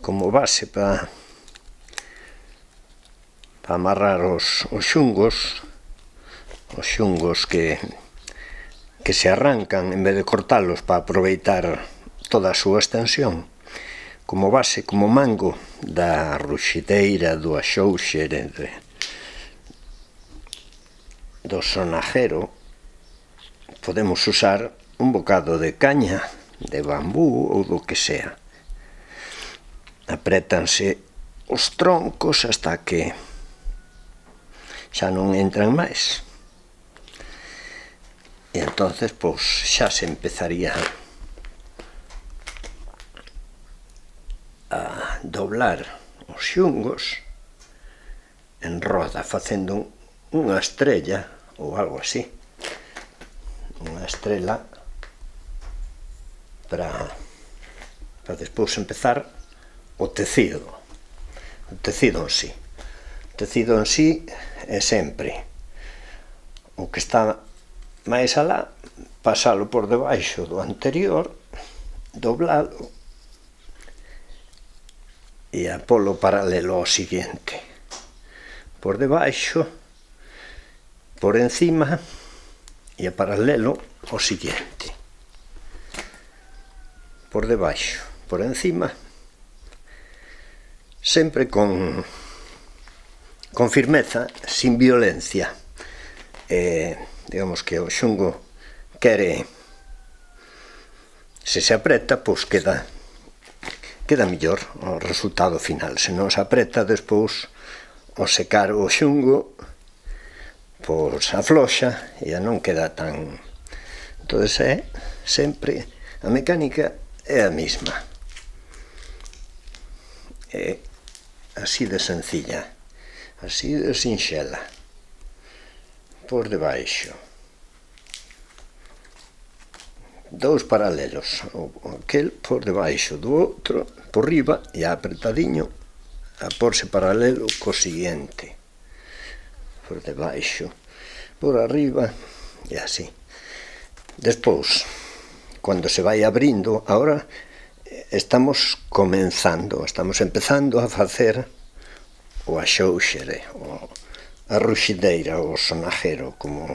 como base para amarrar os xungos que se arrancan en vez de cortalos para aproveitar toda a súa extensión, como base, como mango da ruxideira, do axóuxere, do sonajero. Podemos usar un bocado de caña, de bambú ou do que sea. Aprétanse os troncos hasta que xa non entran máis. E entonces, pois, xa se empezaría a doblar os xungos en roda, facendo unha estrella ou algo así. Unha estrela para despois empezar o tecido en sí. O tecido en sí é sempre o que está máis alá, pasalo por debaixo do anterior, doblado, e a polo paralelo ao seguinte. Por debaixo, por encima e a paralelo ao seguinte. Por debaixo, por encima, sempre con firmeza, sin violencia. Digamos que o xungo quere, se apreta, pois queda mellor o resultado final. Se non se apreta, despois, ao secar o xungo, pois afloxa e non queda tan... Entón, é sempre, a mecánica é a mesma. É así de sencilla, así de sinxela. Por debaixo, dous paralelos, aquel por debaixo do outro, por riba, e apretadiño a porse paralelo co seguinte, por debaixo, por arriba, e así. Despois, cando se vai abrindo, agora estamos empezando a facer o axóuxere, a ruxideira, o sonajero, como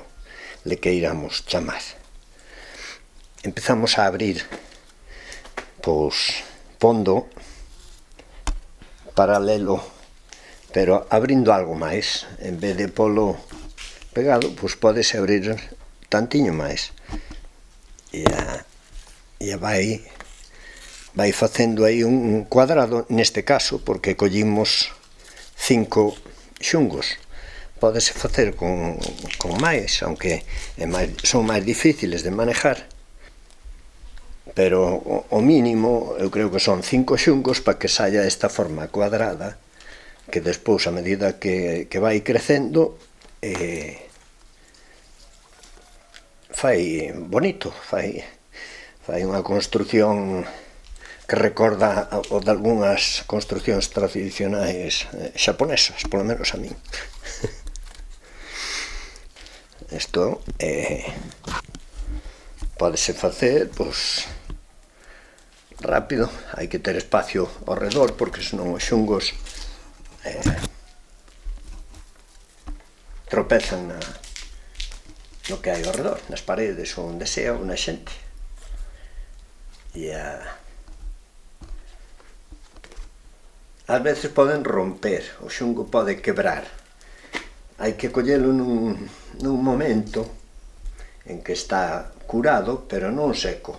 le queiramos chamar. Empezamos a abrir, pois, pondo paralelo, pero abrindo algo máis. En vez de polo pegado, pois podese abrir tantiño máis. E vai facendo aí un cuadrado, neste caso, porque collimos 5 xungos. Pódese facer con máis, aunque son máis difíciles de manejar, pero o mínimo eu creo que son 5 xungos para que saia esta forma cuadrada, que despois, a medida que vai crecendo, fai bonito, fai unha construción que recorda o de algunhas construcións tradicionais xaponesas, polo menos a min. Isto pódese facer, pois, rápido. Hai que ter espacio ao redor, porque senón os xungos tropezan no que hai ao redor, nas paredes ou onde sea, ou na xente. E ás veces poden romper, o xungo pode quebrar. Hai que collelo nun momento en que está curado, pero non seco.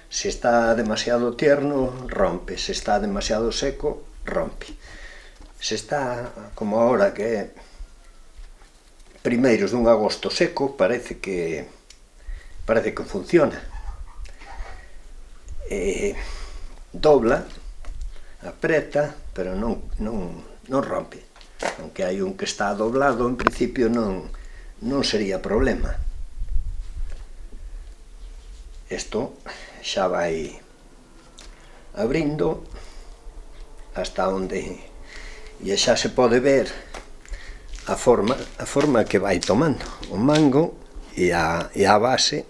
Se está demasiado tierno, rompe. Se está demasiado seco, rompe. Se está, como agora, que é primeiros dun agosto seco, parece que funciona. Dobla, apreta, pero non rompe. Aunque hai un que está doblado, en principio non sería problema. Isto xa vai abrindo hasta onde, e xa se pode ver a forma que vai tomando o mango e a base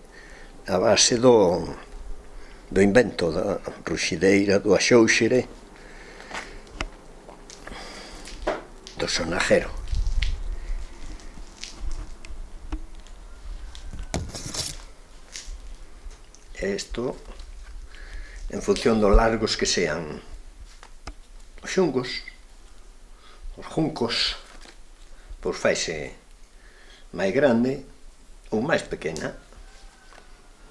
do invento da ruxideira, do axóuxere, do sonajero. Isto, en función dos largos que sean os xungos, os juncos, pois faise máis grande ou máis pequena.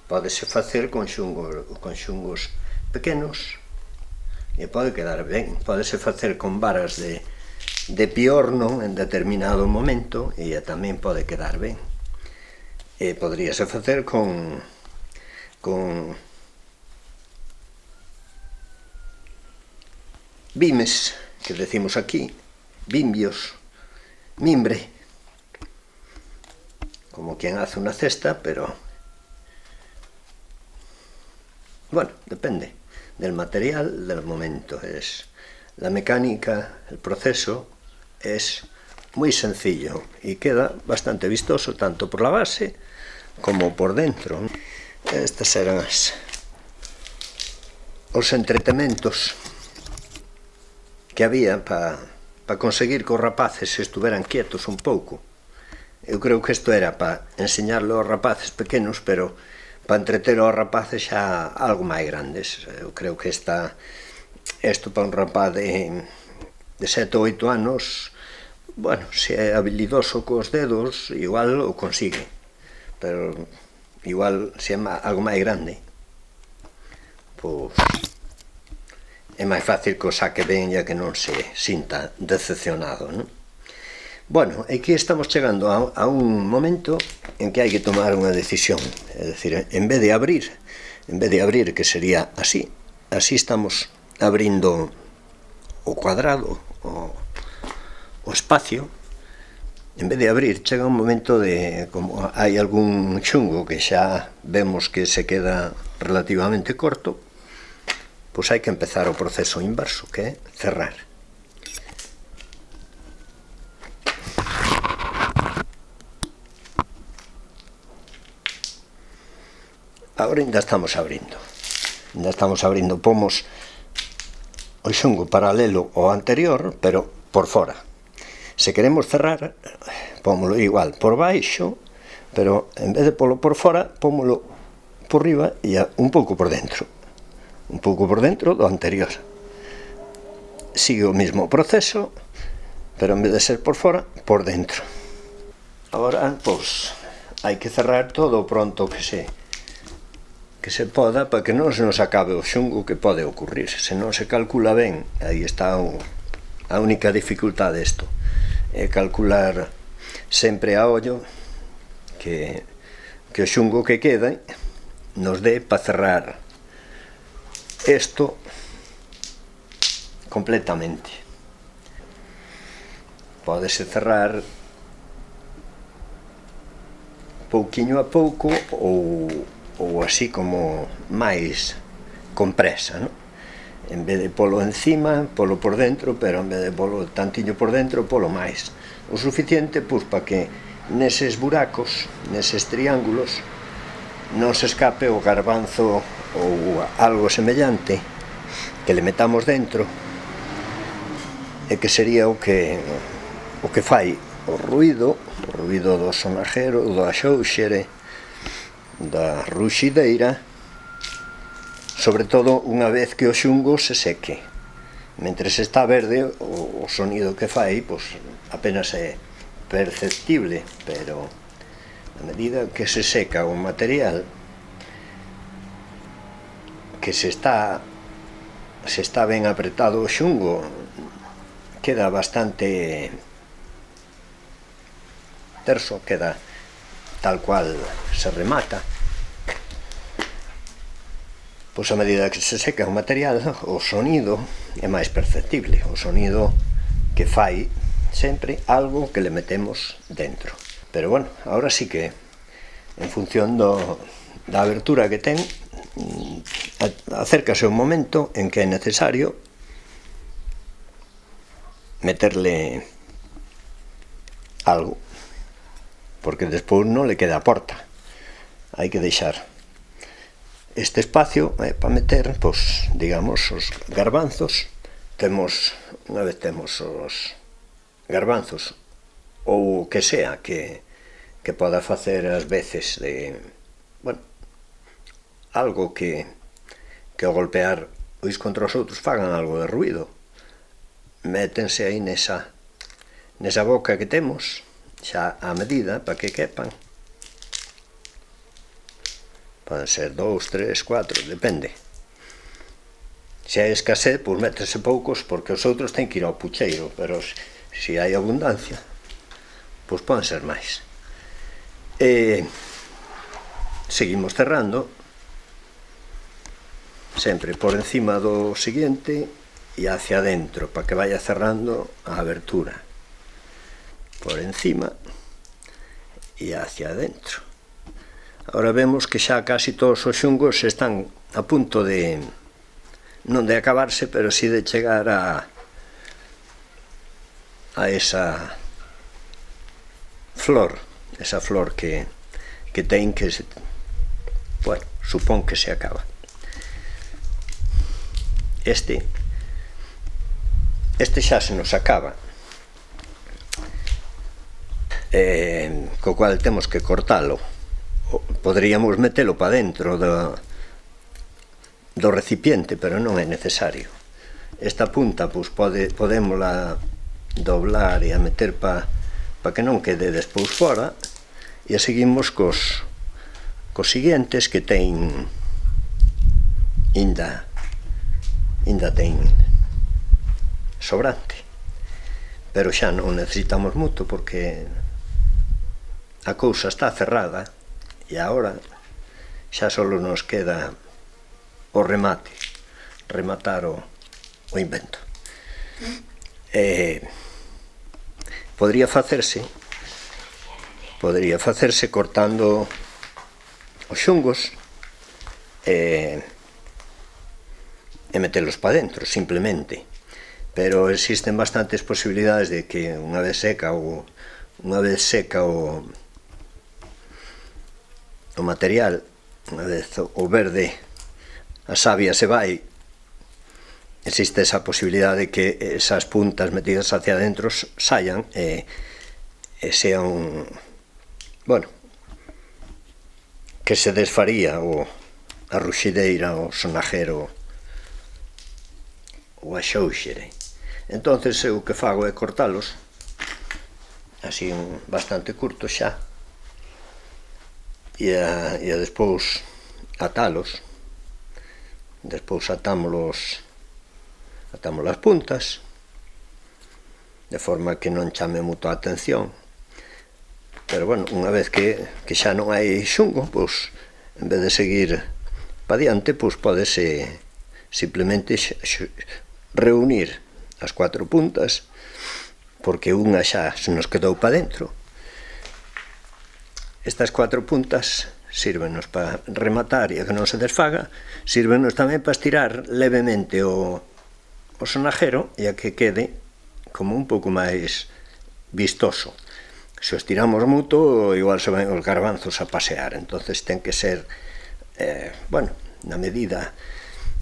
Pódese facer con xungos pequenos e pode quedar ben. Pódese facer con varas de piorno en determinado momento e tamén pode quedar ben. E podríase facer con bimes, que decimos aquí, bimbios, mimbre, como quien hace una cesta, pero bueno, depende del material, del momento. La mecánica, el proceso es muy sencillo y queda bastante vistoso tanto por la base como por dentro. Estes eran os entretementos que había para conseguir que os rapaces estuveran quietos un pouco. Eu creo que isto era para enseñarlo aos rapaces pequenos, pero para entreter aos rapaces xa algo máis grandes. Eu creo que isto para un rapaz de 7 ou 8 anos, bueno, se é habilidoso cos dedos, igual o consigue, pero igual se é algo máis grande, pois é máis fácil que o saque ben e que non se sinta decepcionado, non? Bueno, aquí estamos chegando a un momento en que hai que tomar unha decisión, é dicir, en vez de abrir, que sería así estamos abrindo o cuadrado, o espacio. En vez de abrir, chega un momento de, como hai algún xungo que xa vemos que se queda relativamente corto, pois hai que empezar o proceso inverso, que é cerrar. Agora ainda estamos abrindo, pomos o xungo paralelo ao anterior, pero por fora. Se queremos cerrar, pómolo igual por baixo, pero en vez de polo por fora, pómolo por riba e un pouco por dentro. Un pouco por dentro do anterior. Sigue o mesmo proceso, pero en vez de ser por fora, por dentro. Agora, pois, hai que cerrar todo o pronto que se poda para que non se nos acabe o xungo que pode ocurrir. Se non se calcula ben, aí está a única dificultade disto. É calcular sempre a ollo que o xungo que queda nos dé para cerrar isto completamente. Pódese cerrar pouquiño a pouco ou así como máis compresa, non? En vez de polo encima, polo por dentro, pero en vez de polo tantiño por dentro, polo máis. O suficiente, pois, para que neses buracos, neses triángulos, non se escape o garbanzo ou algo semellante que le metamos dentro e que sería o que fai o ruido do sonajero, do axóuxere, da ruxideira, sobre todo unha vez que o xungo se seque. Mentres está verde, o sonido que fai pois apenas é perceptible, pero a medida que se seca o material, que se está ben apretado o xungo, queda bastante terso, queda tal cual se remata. Pois a medida que se seca o material, o sonido é máis perceptible, o sonido que fai sempre algo que le metemos dentro. Pero bueno, ahora sí que, en función da abertura que ten, acércase un momento en que é necesario meterle algo, porque despois non le queda a porta. Hai que deixar este espacio para meter, pois, digamos, os garbanzos. Unha vez temos os garbanzos ou o que sea que poda facer ás veces de, bueno, algo que ao golpear uns contra os outros fagan algo de ruído, métense aí nesa boca que temos xa a medida para que quepan. Poden ser 2, 3, 4, depende. Se hai escasez, pois métense poucos, porque os outros ten que ir ao pucheiro, pero se hai abundancia, pois poden ser máis. Seguimos cerrando, sempre por encima do seguinte e hacia adentro, para que vaya cerrando a abertura. Por encima e hacia adentro. Ahora vemos que xa casi todos os xungos están a punto de, non de acabarse, pero si de chegar a esa flor que ten que, bueno, supón que se acaba. Este xa se nos acaba, co cual temos que cortalo. Podríamos metelo para dentro do recipiente, pero non é necesario. Esta punta, pois, podémola doblar e a meter para que non quede despois fora, e seguimos cos siguientes que ten inda ten sobrante, pero xa non necesitamos moito porque a cousa está cerrada e agora xa só nos queda o remate, rematar o invento. Podría facerse cortando os xungos e metelos para dentro, simplemente, pero existen bastantes posibilidades de que unha vez seca o material, unha vez o verde, a savia se vai, existe esa posibilidade de que esas puntas metidas hacia adentro saian e sean, bueno, que se desfaría a ruxideira, o sonajero ou a xóuxere. Entonces eu o que fago é cortalos así bastante curtos xa e despois atalos, despois atamos as puntas de forma que non chame moito a atención, pero bueno, unha vez que xa non hai xungo, pois en vez de seguir para diante, pois podese simplemente reunir as 4 puntas, porque unha xa se nos quedou para dentro. Estas 4 puntas sírvenos para rematar e a que non se desfaga, sírvenos tamén para estirar levemente o sonajero e a que quede como un pouco máis vistoso. Se o estiramos moito, igual se van os garbanzos a pasear, entonces ten que ser, bueno, na medida.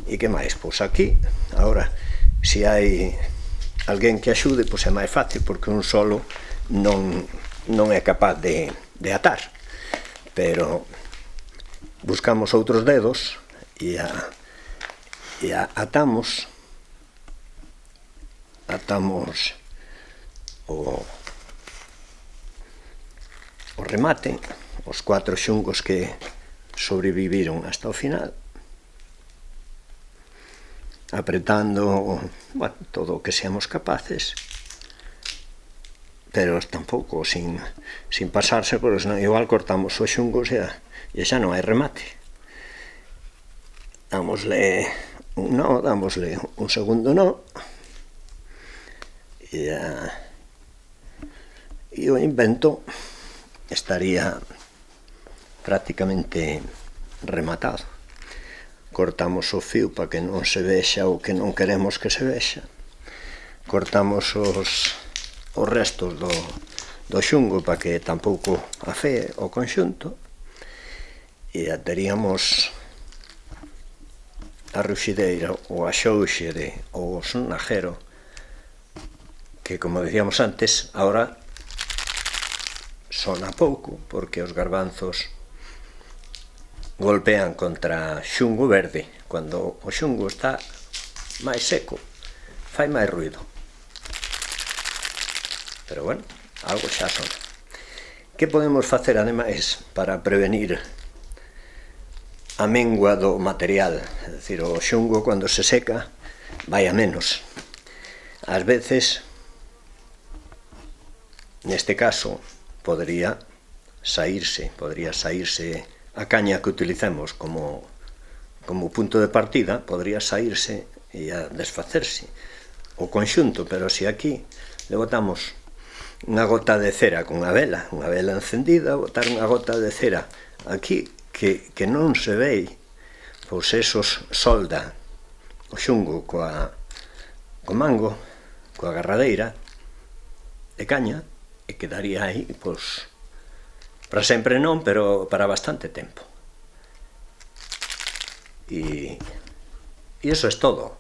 E que máis? Pois aquí, agora, se hai alguén que axude, pois é máis fácil, porque un solo non é capaz de atar, pero buscamos outros dedos e atamos o remate, os 4 xungos que sobreviviron hasta o final, apretando, bueno, todo o que seamos capaces, pero tampouco sin pasarse, porque senón igual cortamos os xungos e xa non hai remate. Dámosle un nó, dámosle un segundo nó e o invento estaría prácticamente rematado. Cortamos o fío para que non se vexa o que non queremos que se vexa, cortamos os restos do xungo para que tampouco afee o conxunto e teríamos a ruxideira ou a xóuxere ou o sonajero que como decíamos antes, ahora sona pouco, porque os garbanzos golpean contra xungo verde. Cando o xungo está máis seco, fai máis ruido. Pero bueno, algo xa sona. Que podemos facer, ademais, para prevenir a mengua do material? É dicir, o xungo, cando se seca, vai a menos. Ás veces, neste caso, podría saírse a caña que utilizamos como punto de partida, podría saírse e a desfacerse o conxunto, pero se aquí le botamos unha gota de cera con unha vela encendida, botar unha gota de cera aquí que non se ve, pois esos solda o xungo co mango, coa agarradeira de caña, e quedaría aí, pois, para sempre non, pero para bastante tempo. E iso é todo.